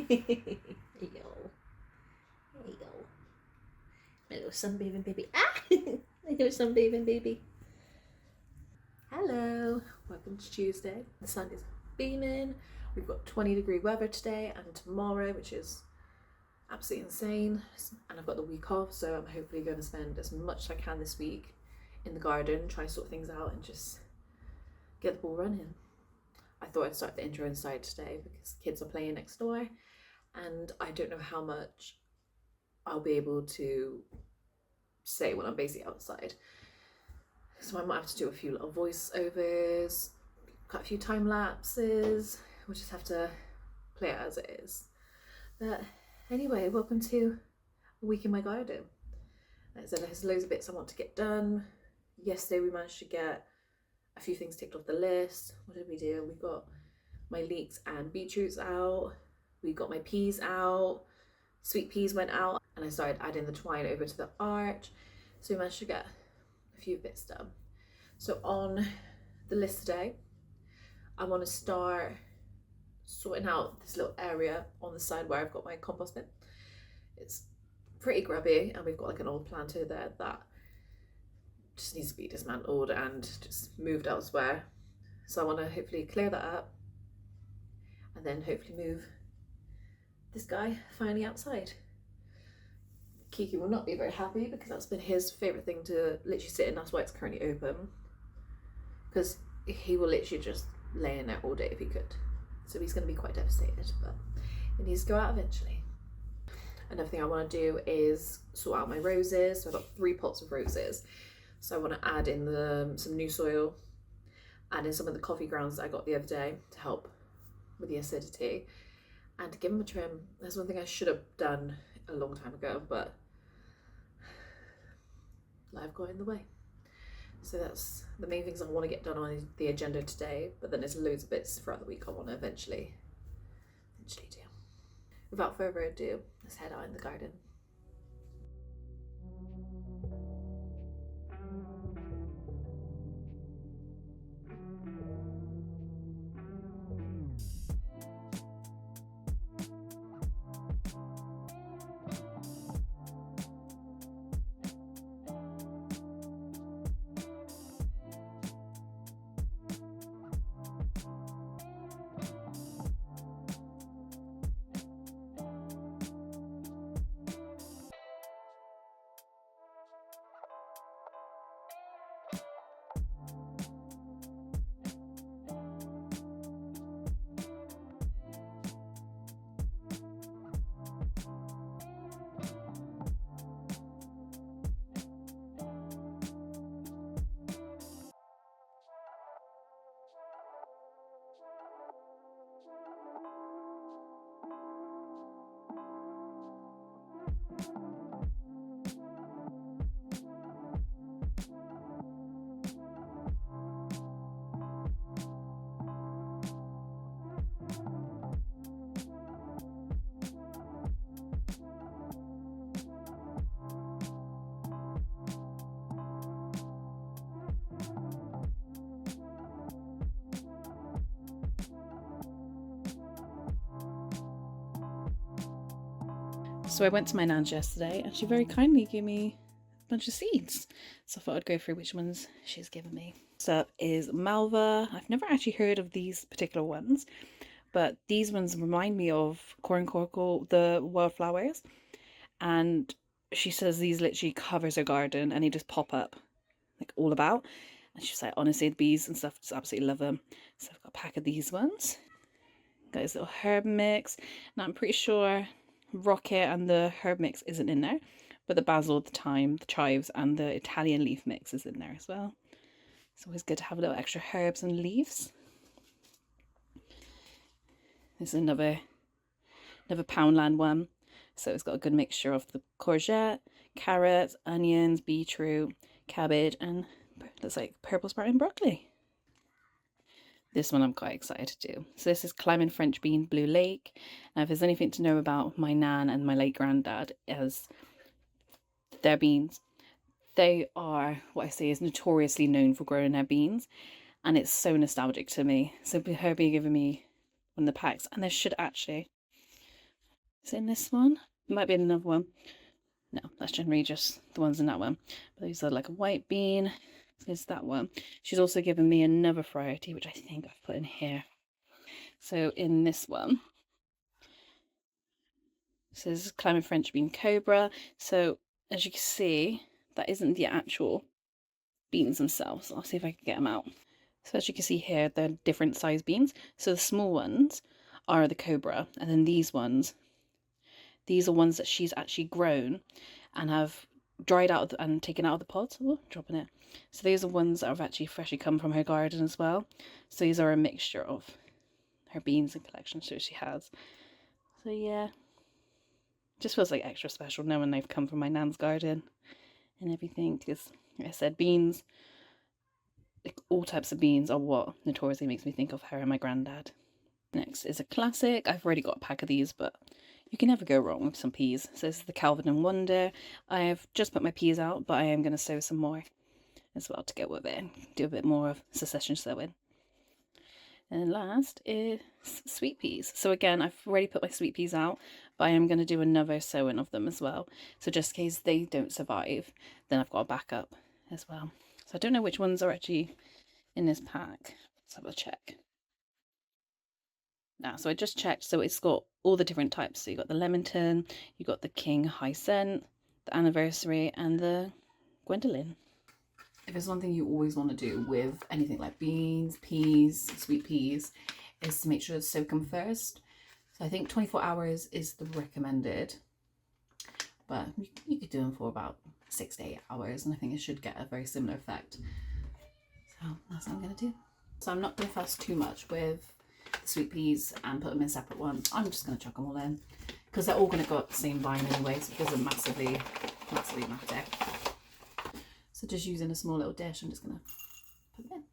Yo. There you go. My little sunbathing baby. Ah! My little sunbathing baby. Hello. Welcome to Tuesday. The sun is beaming. We've got 20-degree weather today and tomorrow, which is absolutely insane. And I've got the week off, so I'm hopefully going to spend as much as I can this week in the garden, try to sort things out and just get the ball running. I thought I'd start the intro inside today because kids are playing next door and I don't know how much I'll be able to say when I'm basically outside. So I might have to do a few little voiceovers, cut a few time lapses. We'll just have to play it as it is. But anyway, welcome to a week in my garden. Like I said, there's loads of bits I want to get done. Yesterday we managed to get a few things ticked off the list. What did we do? We got my leeks and beetroots out. We got my peas out. Sweet peas went out. And I started adding the twine over to the arch. So we managed to get a few bits done. So on the list today, I want to start sorting out this little area on the side where I've got my compost bin. It's pretty grubby and we've got like an old planter there that just needs to be dismantled and just moved elsewhere. So I want to hopefully clear that up and then hopefully move this guy finally outside. Kiki will not be very happy because that's been his favourite thing to literally sit in. That's why it's currently open, because he will literally just lay in there all day if he could. So he's going to be quite devastated, but it needs to go out eventually. Another thing I want to do is sort out my roses. So I've got 3 pots of roses. So I want to add in some new soil, add in some of the coffee grounds that I got the other day to help with the acidity, and to give them a trim. That's one thing I should have done a long time ago, but life got in the way. So that's the main things I want to get done on the agenda today, but then there's loads of bits throughout the week I want to eventually do. Without further ado, let's head out in the garden. So I went to my nan's yesterday and she very kindly gave me a bunch of seeds. So I thought I'd go through which ones she's given me. So is Malva. I've never actually heard of these particular ones, but these ones remind me of Corincoco, the wildflowers. And she says these literally covers her garden and they just pop up like all about. And she's like, honestly, the bees and stuff just absolutely love them. So I've got a pack of these ones. Got this little herb mix. Now I'm pretty sure rocket and the herb mix isn't in there, but the basil, the thyme, the chives and the Italian leaf mix is in there as well. It's always good to have a little extra herbs and leaves. This is another Poundland one. So it's got a good mixture of the courgette, carrots, onions, beetroot, cabbage, and looks like purple sprouting broccoli. This one I'm quite excited to do. So this is Climbing French Bean Blue Lake. Now if there's anything to know about my nan and my late granddad, as their beans, they are what I say is notoriously known for growing their beans, and it's so nostalgic to me. So her being giving me one of the packs, and there should actually, Is it in this one? It might be in another one. No, that's generally just the ones in that one. But these are like a white bean. There's that one. She's also given me another variety, which I think I've put in here. So in this one, this is Climate French Bean Cobra. So as you can see, that isn't the actual beans themselves. I'll see if I can get them out. So as you can see here, they're different size beans. So the small ones are the Cobra, and then these ones, these are ones that she's actually grown and have dried out and taken out of the pods. Oh, dropping it. So these are ones that have actually freshly come from her garden as well. So these are a mixture of her beans and collection so she has. So yeah, just feels like extra special knowing they've come from my nan's garden and everything, because like I said, beans, like all types of beans, are what notoriously makes me think of her and my granddad. Next is a classic. I've already got a pack of these, but you can never go wrong with some peas. So this is the Calvin and Wonder. I've just put my peas out, but I am going to sow some more as well to go with it and do a bit more of succession sowing. And last is sweet peas. So again, I've already put my sweet peas out, but I am going to do another sowing of them as well. So just in case they don't survive, then I've got a backup as well. So I don't know which ones are actually in this pack. Let's have a check. Now, so I just checked, so it's got all the different types. So you got the Leamington, you got the King High Scent, the Anniversary, and the Gwendolyn. If there's one thing you always want to do with anything like beans, peas, sweet peas, is to make sure to soak them first. So I think 24 hours is the recommended, but you could do them for about 6 to 8 hours, and I think it should get a very similar effect. So that's what I'm going to do. So I'm not going to fuss too much with the sweet peas and put them in separate ones. I'm just going to chuck them all in because they're all going to go up the same vine anyway, so it doesn't massively matter. So just using a small little dish, I'm just going to put them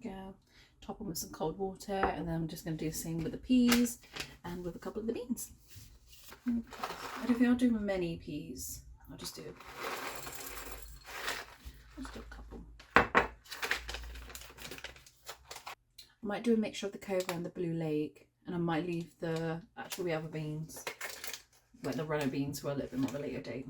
in. Go. Top them with some cold water, and then I'm just going to do the same with the peas and with a couple of the beans. I don't think I'll do many peas. I'll just do a couple. I might do a mixture of the Cobra and the Blue Lake, and I might leave the actual other beans, like the runner beans, for a little bit more of a later date.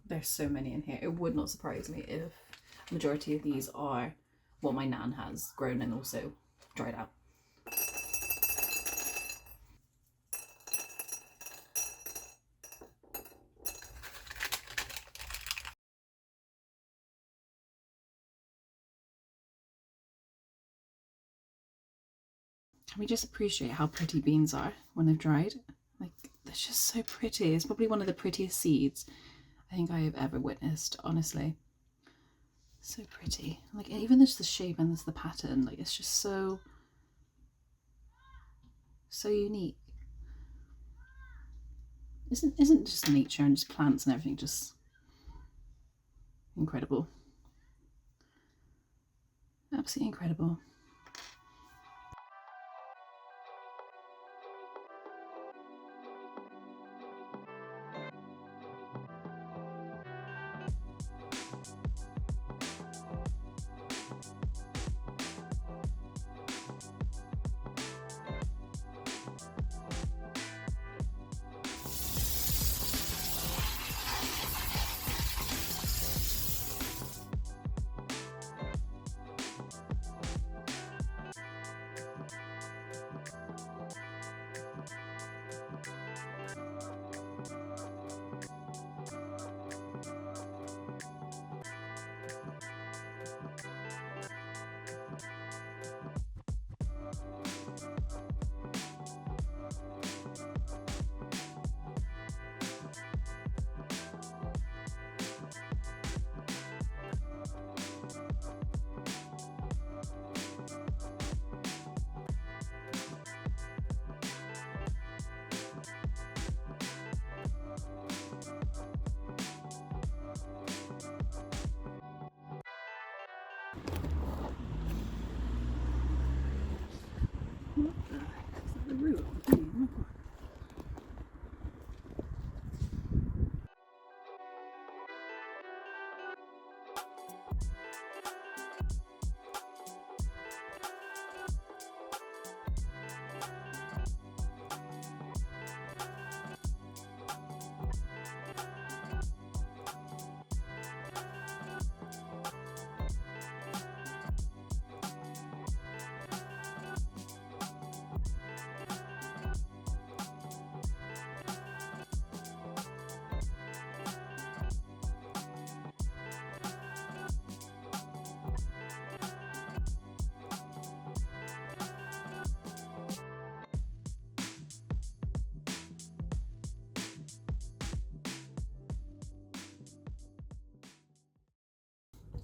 There's so many in here. It would not surprise me if the majority of these are what my nan has grown and also dried out. Can we just appreciate how pretty beans are when they've dried? Like, they're just so pretty. It's probably one of the prettiest seeds I think I have ever witnessed, honestly. So pretty. Like, even just the shape and the pattern, like, it's just so unique. Isn't just nature and just plants and everything just incredible? Absolutely incredible.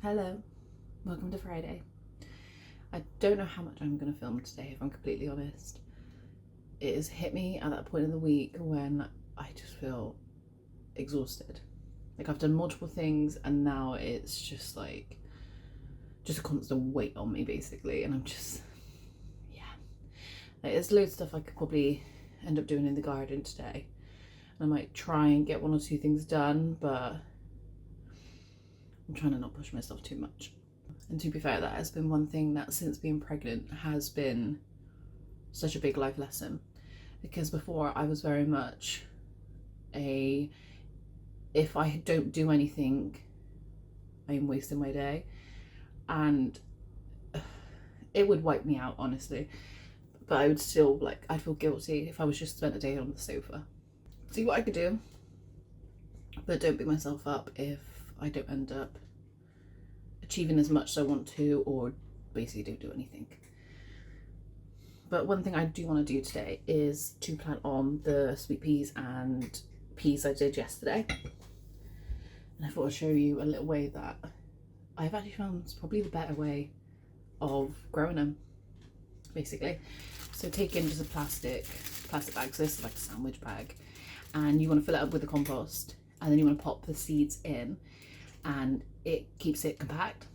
Hello, welcome to Friday. I don't know how much I'm going to film today, if I'm completely honest. It has hit me at that point in the week when I just feel exhausted. Like I've done multiple things and now it's just like, just a constant weight on me basically, and I'm just, yeah. Like, there's loads of stuff I could probably end up doing in the garden today. I might try and get one or two things done, but I'm trying to not push myself too much. And to be fair, that has been one thing that since being pregnant has been such a big life lesson. Because before I was very much if I don't do anything, I am wasting my day. And it would wipe me out, honestly. But I would still, like, I'd feel guilty if I was just spent a day on the sofa. See what I could do, but don't beat myself up if I don't end up achieving as much as I want to, or basically don't do anything. But one thing I do want to do today is to plant on the sweet peas and peas I did yesterday. And I thought I'd show you a little way that I've actually found is probably the better way of growing them, basically. So take in just a plastic bag, so this is like a sandwich bag, and you want to fill it up with the compost, and then you want to pop the seeds in, and it keeps it compact.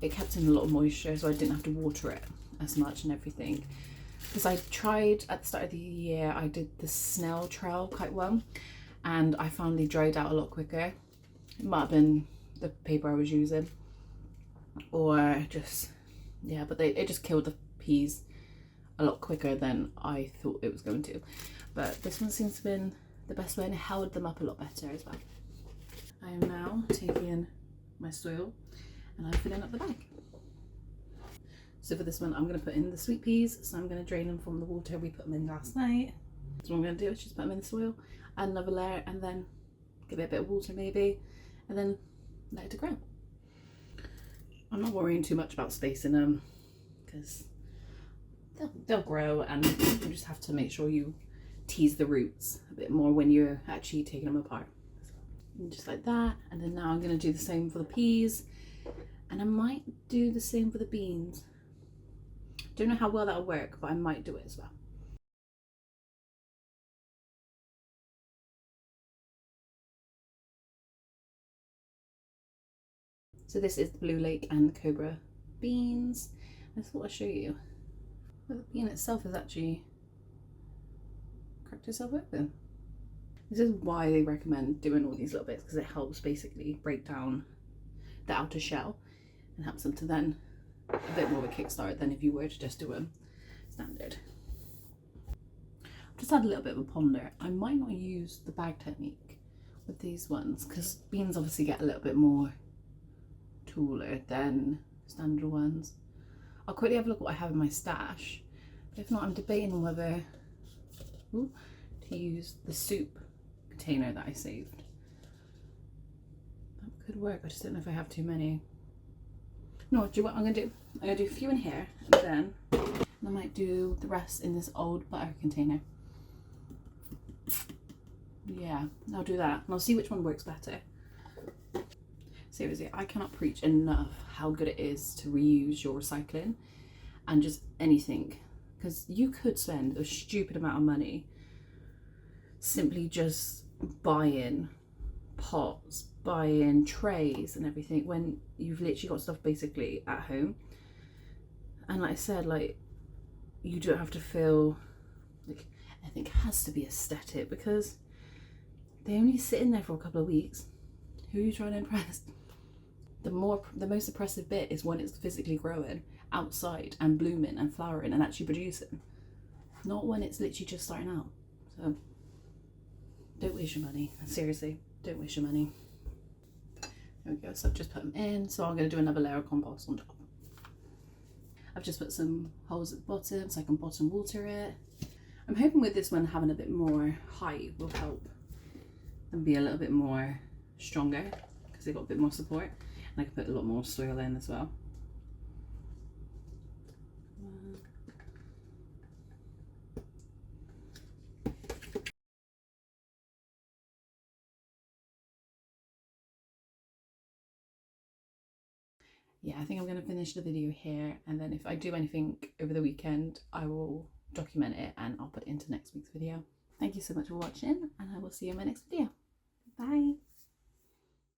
It kept in a lot of moisture, so I didn't have to water it as much and everything. Because I tried at the start of the year, I did the snail trail kite one, and I found they dried out a lot quicker. It might have been the paper I was using, or just, yeah, but it just killed the peas a lot quicker than I thought it was going to. But this one seems to have been the best way, and it held them up a lot better as well. I am now taking my soil and I'm filling up the bag. So for this one, I'm going to put in the sweet peas. So I'm going to drain them from the water we put them in last night. So what I'm going to do is just put them in the soil, add another layer, and then give it a bit of water maybe, and then let it grow. I'm not worrying too much about spacing them because they'll grow, and you just have to make sure you tease the roots a bit more when you're actually taking them apart. And just like that. And then now I'm going to do the same for the peas, and I might do the same for the beans. Don't know how well that'll work, but I might do it as well. So this is the Blue Lake and the Cobra beans. I thought I'd show you. But the bean itself has actually cracked itself open. This is why they recommend doing all these little bits, because it helps basically break down the outer shell and helps them to then a bit more of a kickstart than if you were to just do them standard. I've just had a little bit of a ponder. I might not use the bag technique with these ones because beans obviously get a little bit more taller than standard ones. I'll quickly have a look at what I have in my stash, but if not, I'm debating whether to use the soup container that I saved. That could work. I just don't know if I have too many. No, do you know what I'm gonna do? I'm gonna do a few in here, and then I might do the rest in this old butter container. Yeah, I'll do that, and I'll see which one works better. Seriously, I cannot preach enough how good it is to reuse your recycling and just anything, because you could spend a stupid amount of money simply just buying pots, buying trays and everything when you've literally got stuff basically at home. And like I said, like, you don't have to feel like anything has to be aesthetic, because they only sit in there for a couple of weeks. Who are you trying to impress? The most impressive bit is when it's physically growing outside and blooming and flowering and actually producing, not when it's literally just starting out. So don't waste your money. Seriously, don't waste your money. There we go. So I've just put them in. So I'm going to do another layer of compost on top. I've just put some holes at the bottom so I can bottom water it. I'm hoping with this one having a bit more height will help them be a little bit more stronger, because they've got a bit more support, and I can put a lot more soil in as well. yeah, I think I'm going to finish the video here, and then if I do anything over the weekend, I will document it and I'll put it into next week's video. Thank you so much for watching, and I will see you in my next video. Bye.